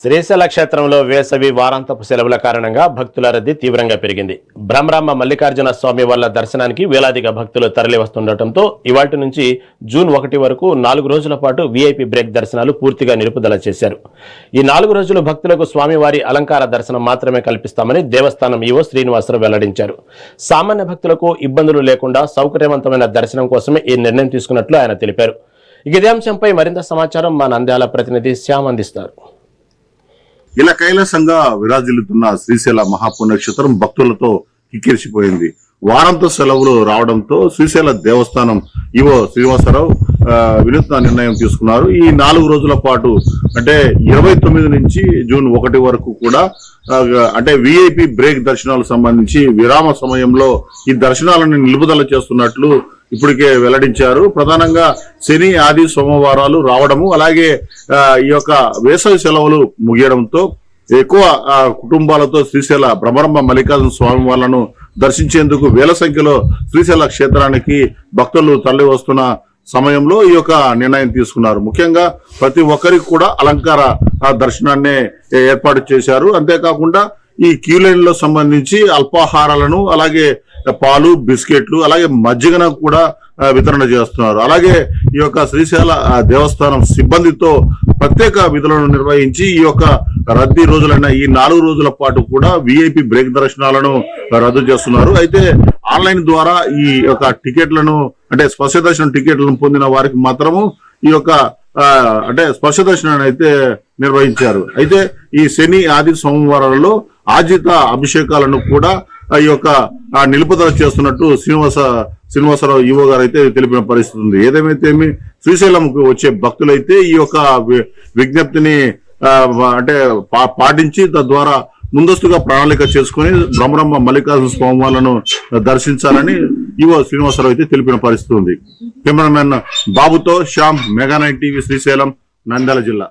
శ్రీశైల క్షేత్రంలో వేసవి వారాంతపు సెలవుల కారణంగా భక్తుల రద్దీ తీవ్రంగా పెరిగింది. బ్రహ్మరాంబ మల్లికార్జున స్వామి వార్ల దర్శనానికి వేలాదిగా భక్తులు తరలి వస్తుండటంతో ఇవాల్టి నుంచి జూన్ 1 వరకు 4 రోజుల పాటు వీఐపీ బ్రేక్ దర్శనాలు పూర్తిగా నిలుపుదల చేశారు. ఈ 4 రోజులు భక్తులకు స్వామివారి అలంకార దర్శనం మాత్రమే కల్పిస్తామని దేవస్థానం ఈవో శ్రీనివాసరావు వెల్లడించారు. సామాన్య భక్తులకు ఇబ్బందులు లేకుండా సౌకర్యవంతమైన దర్శనం కోసమే ఈ నిర్ణయం తీసుకున్నట్లు ఆయన తెలిపారు. ఇదే అంశంపై మరింత సమాచారం మా నంద్యాల ప్రతినిధి శ్యామ్ అందిస్తారు. ఇలా కైలాసంగా విరాజిల్లుతున్న శ్రీశైల మహాపుణ్యక్షేత్రం భక్తులతో కిక్కిరిసిపోయింది. వారంతో సెలవులు రావడంతో శ్రీశైల దేవస్థానం ఈవో శ్రీనివాసరావు వినూత్న నిర్ణయం తీసుకున్నారు. ఈ 4 రోజుల పాటు అంటే 29 నుంచి జూన్ 1 వరకు కూడా అంటే విఐపి బ్రేక్ దర్శనాలకు సంబంధించి విరామ సమయంలో ఈ దర్శనాలను నిలుపుదల చేస్తున్నట్లు ఇప్పటికే వెల్లడించారు. ప్రధానంగా శని, ఆది, సోమవారాలు రావడము, అలాగే ఈ యొక్క వేసవి సెలవులు ముగియడంతో ఎక్కువ కుటుంబాలతో శ్రీశైల బ్రహ్మరాంబ మల్లికార్జున స్వామి వార్లను దర్శించేందుకు వేల సంఖ్యలో శ్రీశైల క్షేత్రానికి భక్తులు తరలి వస్తున్న సమయంలో ఈ యొక్క నిర్ణయం తీసుకున్నారు. ముఖ్యంగా ప్రతి ఒక్కరికి కూడా అలంకార దర్శనాన్ని ఏర్పాటు చేశారు. అంతేకాకుండా ఈ క్యూ లైన్ లో సంబంధించి అల్పాహారాలను, అలాగే పాలు, బిస్కెట్లు, అలాగే మజ్జిగను కూడా వితరణ చేస్తున్నారు. అలాగే ఈ యొక్క శ్రీశైల దేవస్థానం సిబ్బందితో ప్రత్యేక విధులను నిర్వహించి ఈ యొక్క రద్దీ రోజులైన ఈ 4 రోజుల పాటు కూడా విఐపి బ్రేక్ దర్శనాలను రద్దు చేస్తున్నారు. అయితే ఆన్లైన్ ద్వారా ఈ యొక్క టికెట్లను అంటే స్పర్శ దర్శనం టికెట్లను పొందిన వారికి మాత్రము ఈ యొక్క అంటే స్పర్శ దర్శనాన్ని అయితే నిర్వహించారు. అయితే ఈ శని, ఆది, సోమవారాలలో ఆర్జిత అభిషేకాలను కూడా ఈ యొక్క నిలుపుదల చేస్తున్నట్టు శ్రీనివాసరావు ఈవో గారు అయితే తెలిపిన పరిస్థితి ఉంది. ఏదేమైతేమి శ్రీశైలంకు వచ్చే భక్తులైతే ఈ యొక్క విజ్ఞప్తిని అంటే పాటించి తద్వారా ముందస్తుగా ప్రణాళిక చేసుకుని బ్రహ్మరాంబ మల్లికార్జున స్వామి వార్లను దర్శించాలని ఈవో శ్రీనివాసరావు అయితే తెలిపిన పరిస్థితి ఉంది. కెమెరామెన్ బాబుతో శ్యామ్, మెగా 9 టీవీ, శ్రీశైలం, నంద్యాల జిల్లా.